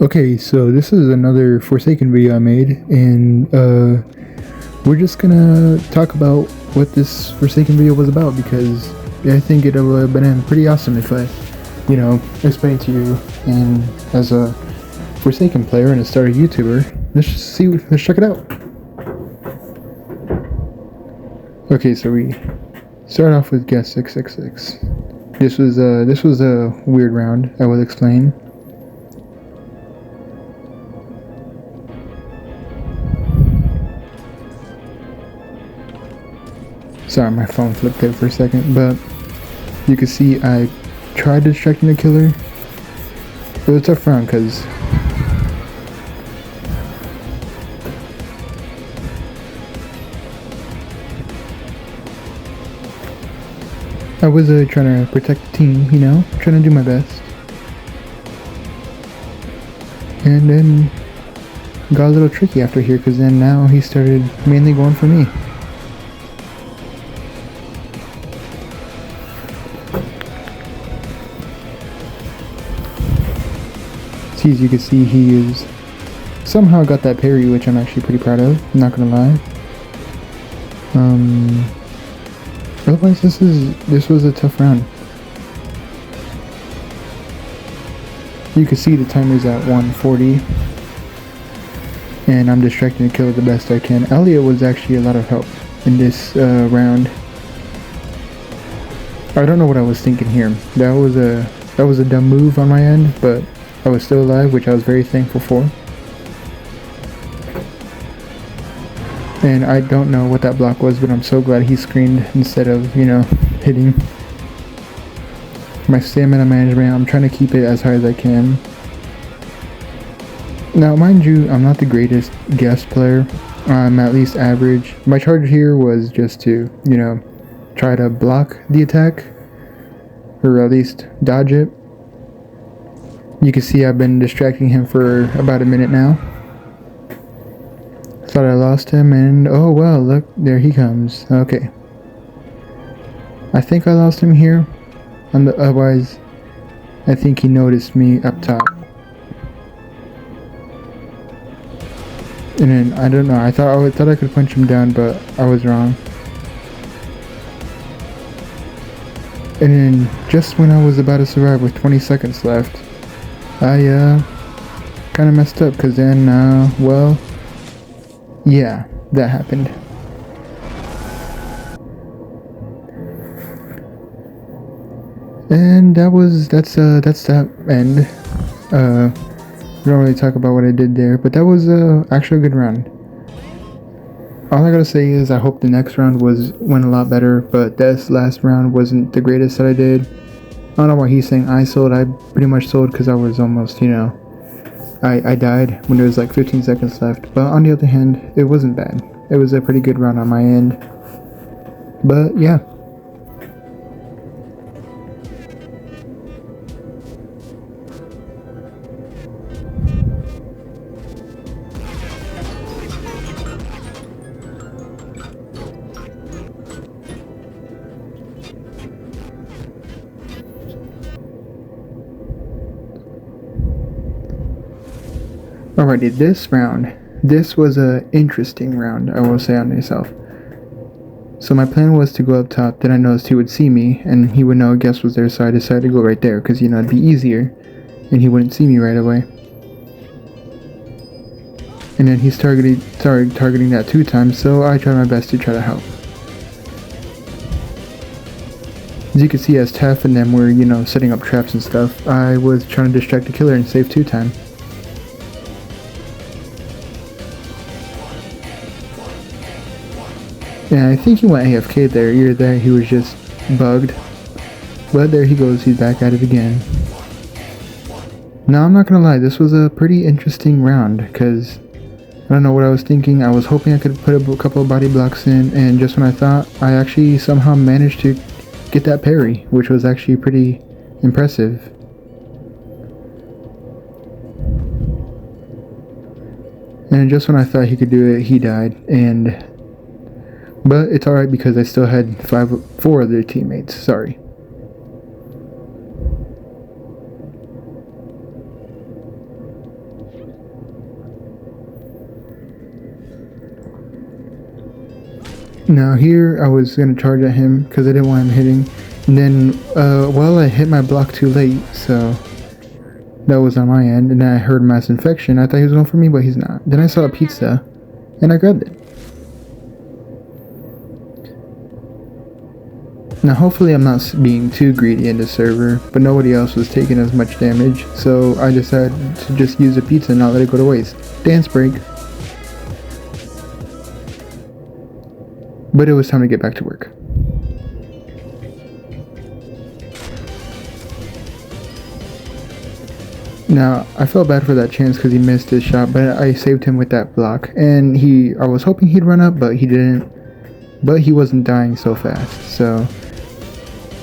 Okay, so this is another Forsaken video I made, and we're just gonna talk about what this Forsaken video was about because I think it would have been pretty awesome if I, explained to you. And as a Forsaken player and a starter YouTuber, let's check it out. Okay, so we start off with guess 666. This was a weird round. I will explain. Sorry, my phone flipped out for a second, but you can see I tried distracting the killer. It was a tough round because I was trying to protect the team, trying to do my best. And then got a little tricky after here because then now he started mainly going for me. See, as you can see, he is somehow got that parry, which I'm actually pretty proud of. I'm not gonna lie. Otherwise, this was a tough round. You can see the timer's at 140, and I'm distracting the killer the best I can. Elliot was actually a lot of help in this round. I don't know what I was thinking here. That was a dumb move on my end, but I was still alive, which I was very thankful for. And I don't know what that block was, but I'm so glad he screened instead of, hitting. My stamina management, I'm trying to keep it as high as I can. Now, mind you, I'm not the greatest guest player. I'm at least average. My charge here was just to, try to block the attack, or at least dodge it. You can see I've been distracting him for about a minute now. Thought I lost him, and oh well, look, there he comes. Okay. I think I lost him here. Otherwise, I think he noticed me up top. And then, I don't know, I thought I could punch him down, but I was wrong. And then, just when I was about to survive with 20 seconds left, I kind of messed up, because then, well, yeah, that happened. And that's that end. We don't really talk about what I did there, but that was actually a good round. All I gotta say is I hope the next round went a lot better, but this last round wasn't the greatest that I did. I don't know why he's saying I sold. I pretty much sold because I was almost, I died when there was like 15 seconds left. But on the other hand, it wasn't bad. It was a pretty good round on my end. But yeah. Alrighty, this was a interesting round, I will say on myself. So my plan was to go up top, then I noticed he would see me, and he would know a guest was there, so I decided to go right there, because, it'd be easier, and he wouldn't see me right away. And then he started targeting that 2 times, so I tried my best to try to help. As you can see, as Tef and them were, setting up traps and stuff, I was trying to distract the killer and save 2 times. Yeah, I think he went AFK there. Either that, he was just bugged. But there he goes, he's back at it again. Now, I'm not gonna lie, this was a pretty interesting round, because I don't know what I was thinking. I was hoping I could put a couple of body blocks in, and just when I thought, I actually somehow managed to get that parry, which was actually pretty impressive. And just when I thought he could do it, he died, but it's alright because I still had 4 other teammates, sorry. Now here I was gonna charge at him because I didn't want him hitting. And then, well, I hit my block too late, so that was on my end. And then I heard mass infection. I thought he was going for me, but he's not. Then I saw a pizza, and I grabbed it. Now hopefully I'm not being too greedy in this server, but nobody else was taking as much damage, so I decided to just use a pizza and not let it go to waste. Dance break. But it was time to get back to work. Now, I felt bad for that chance because he missed his shot, but I saved him with that block. And I was hoping he'd run up, but he didn't. But he wasn't dying so fast, so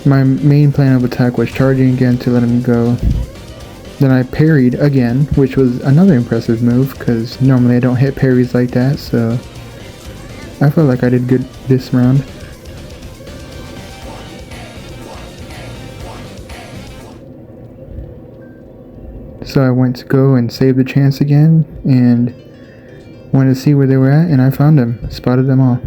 my main plan of attack was charging again to let him go. Then I parried again, which was another impressive move, because normally I don't hit parries like that, so I felt like I did good this round. So I went to go and save the chance again, and wanted to see where they were at, and I found them, spotted them all.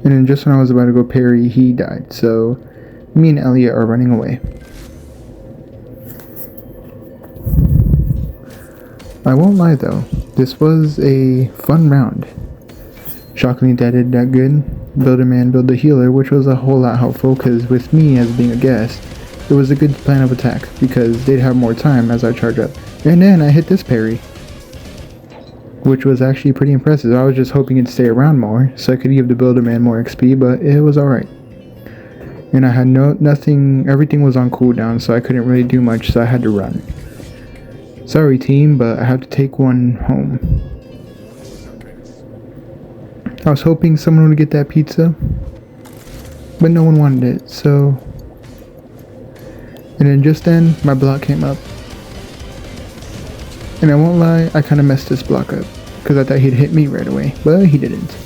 And then just when I was about to go parry, he died, so me and Elliot are running away. I won't lie though, this was a fun round. Shockingly that did that good. Build a man, build a healer, which was a whole lot helpful because with me as being a guest, it was a good plan of attack because they'd have more time as I charge up. And then I hit this parry, which was actually pretty impressive. I was just hoping it'd stay around more so I could give the builder man more XP, but it was alright. And I had nothing, everything was on cooldown, so I couldn't really do much, so I had to run. Sorry team, but I have to take one home. I was hoping someone would get that pizza, but no one wanted it, so... And then just then, my block came up. And I won't lie, I kind of messed this block up, because I thought he'd hit me right away, but he didn't.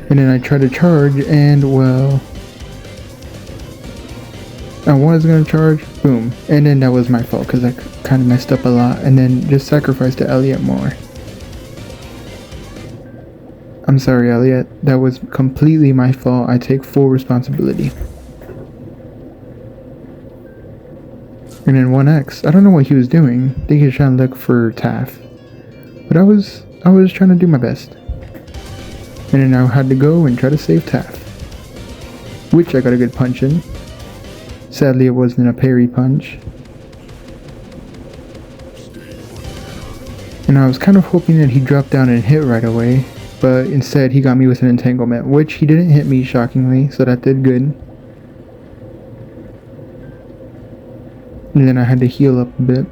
And then I tried to charge, and well... I was going to charge, boom, and then that was my fault because I kind of messed up a lot and then just sacrificed to Elliot more. I'm sorry Elliot, that was completely my fault, I take full responsibility. And then 1x, I don't know what he was doing, I think he was trying to look for Taff. But I was trying to do my best. And then I had to go and try to save Taff, which I got a good punch in. Sadly, it wasn't a parry punch. And I was kind of hoping that he'd drop down and hit right away, but instead he got me with an entanglement, which he didn't hit me shockingly, so that did good. And then I had to heal up a bit.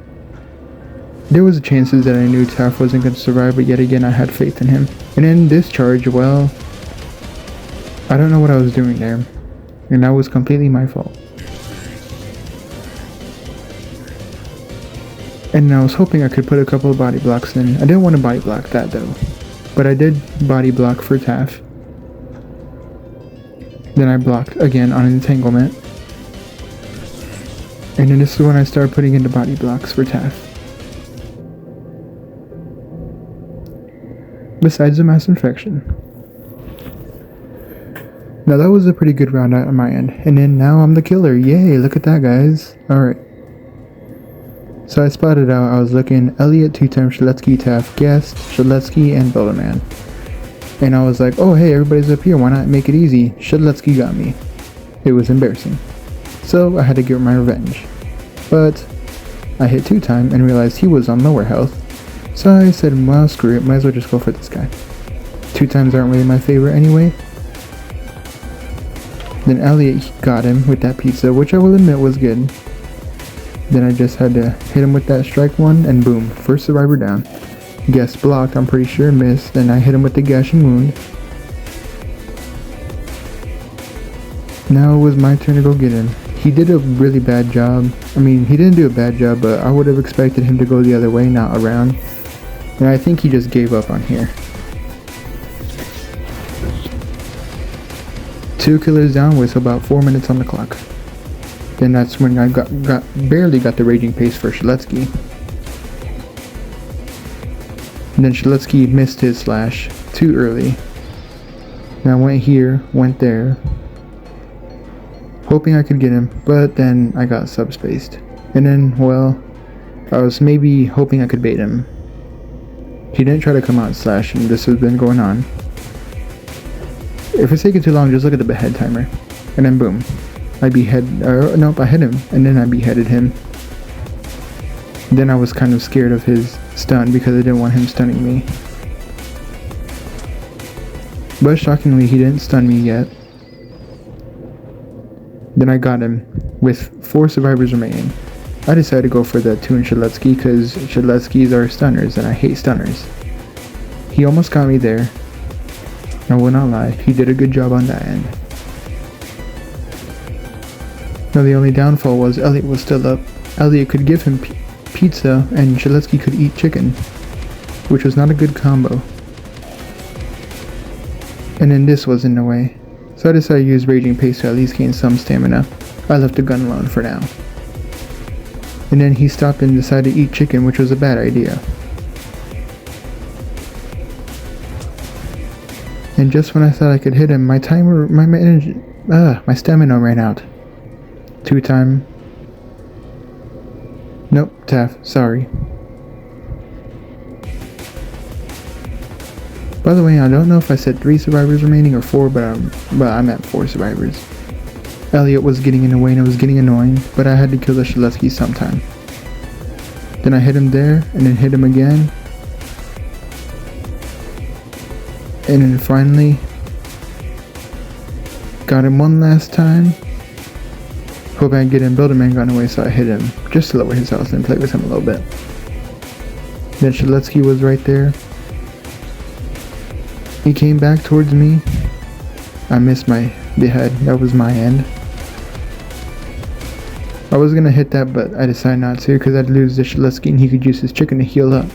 There was chances that I knew Taff wasn't going to survive, but yet again I had faith in him. And in this charge, well, I don't know what I was doing there, and that was completely my fault. And I was hoping I could put a couple of body blocks in. I didn't want to body block that though, but I did body block for Taff. Then I blocked again on an entanglement. And then this is when I started putting in the body blocks for Taff. Besides the mass infection. Now that was a pretty good round on my end. And then now I'm the killer. Yay, look at that guys. Alright. So I spotted out, I was looking, Elliot, 2-time Strzelecki, Taff, Guest, Strzelecki, and Builderman. And I was like, oh hey, everybody's up here, why not make it easy? Strzelecki got me. It was embarrassing. So I had to get my revenge. But I hit 2-time and realized he was on lower health. So I said, well screw it, might as well just go for this guy. 2-times aren't really my favorite anyway. Then Elliot got him with that pizza, which I will admit was good. Then I just had to hit him with that strike one, and boom, first survivor down. Guest blocked, I'm pretty sure missed, then I hit him with the gashing wound. Now it was my turn to go get him. He did a really bad job. I mean, he didn't do a bad job, but I would have expected him to go the other way, not around. And I think he just gave up on here. 2 killers down with about 4 minutes on the clock. Then that's when I barely got the Raging Pace for Strzelecki. And then Strzelecki missed his slash too early. And I went here, went there, hoping I could get him, but then I got subspaced. And then, well, I was maybe hoping I could bait him. He didn't try to come out slash, and this has been going on. If it's taking too long, just look at the behead timer. And then boom. I nope, I hit him, and then I beheaded him. Then I was kind of scared of his stun because I didn't want him stunning me. But shockingly, he didn't stun me yet. Then I got him with 4 survivors remaining. I decided to go for the 2 in Strzelecki because Strzelecki's are stunners and I hate stunners. He almost got me there. I will not lie, he did a good job on that end. Now the only downfall was Elliot was still up. Elliot could give him pizza and Strzelecki could eat chicken, which was not a good combo. And then this was in the way. So I decided to use Raging Pace to at least gain some stamina. I left the gun alone for now. And then he stopped and decided to eat chicken, which was a bad idea. And just when I thought I could hit him, my stamina ran out. 2 time. Nope, Taff, sorry. By the way, I don't know if I said 3 survivors remaining or 4, but I'm at 4 survivors. Elliot was getting in the way and it was getting annoying, but I had to kill the Strzelecki sometime. Then I hit him there, and then hit him again. And then finally, got him one last time. Hoping I'd get him, Builderman got away, so I hit him, just to lower his health and play with him a little bit. Then Strzelecki was right there. He came back towards me. I missed my behead, that was my end. I was gonna hit that, but I decided not to because I'd lose the Strzelecki and he could use his chicken to heal up.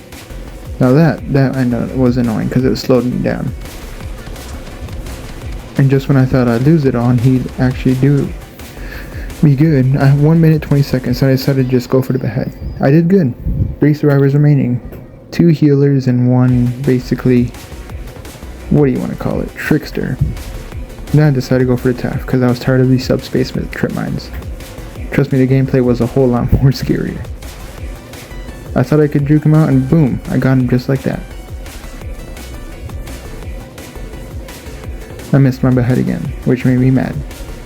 Now that I know was annoying because it was slowed me down. And just when I thought I'd lose it on, he'd actually do me good. I have 1 minute 20 seconds, so I decided to just go for the behead. I did good. 3 survivors remaining. 2 healers and 1 basically, what do you want to call it, trickster. Then I decided to go for the Taff because I was tired of these subspace trip mines. Trust me, the gameplay was a whole lot more scarier. I thought I could juke him out and boom, I got him just like that. I missed my behead again, which made me mad.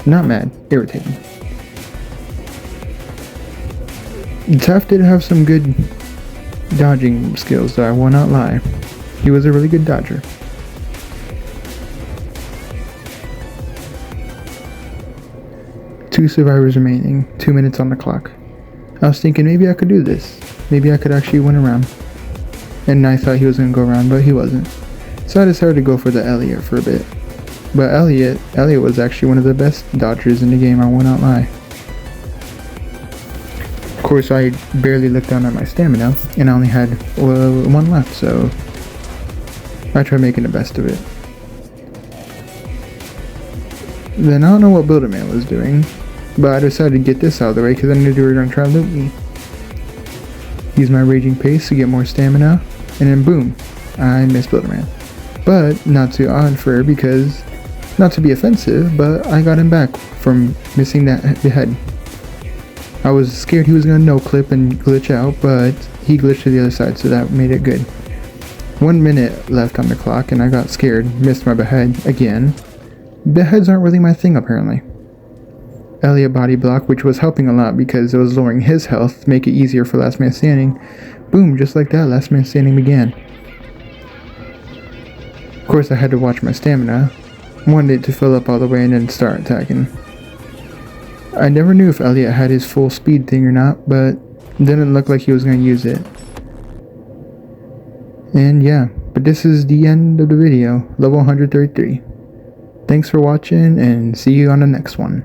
Not mad, irritated. Taff did have some good dodging skills, though I will not lie. He was a really good dodger. Two survivors remaining, 2 minutes on the clock. I was thinking maybe I could do this. Maybe I could actually win a round. And I thought he was going to go around, but he wasn't. So I decided to go for the Elliot for a bit. But Elliot was actually one of the best dodgers in the game, I will not lie. Of course, I barely looked down at my stamina, and I only had 1 left, so I tried making the best of it. Then I don't know what Builderman was doing, but I decided to get this out of the way because I knew they were going to try to loot me. Use my Raging Pace to get more stamina, and then boom, I missed Builderman. But not too unfair because, not to be offensive, but I got him back from missing that behead. I was scared he was going to no-clip and glitch out, but he glitched to the other side, so that made it good. 1 minute left on the clock, and I got scared, missed my behead again. Beheads aren't really my thing, apparently. Elliot body block, which was helping a lot because it was lowering his health to make it easier for last man standing. Boom, just like that, last man standing began. Of course, I had to watch my stamina. Wanted it to fill up all the way and then start attacking. I never knew if Elliot had his full speed thing or not, but it didn't look like he was going to use it. And yeah, but this is the end of the video, level 133. Thanks for watching and see you on the next one.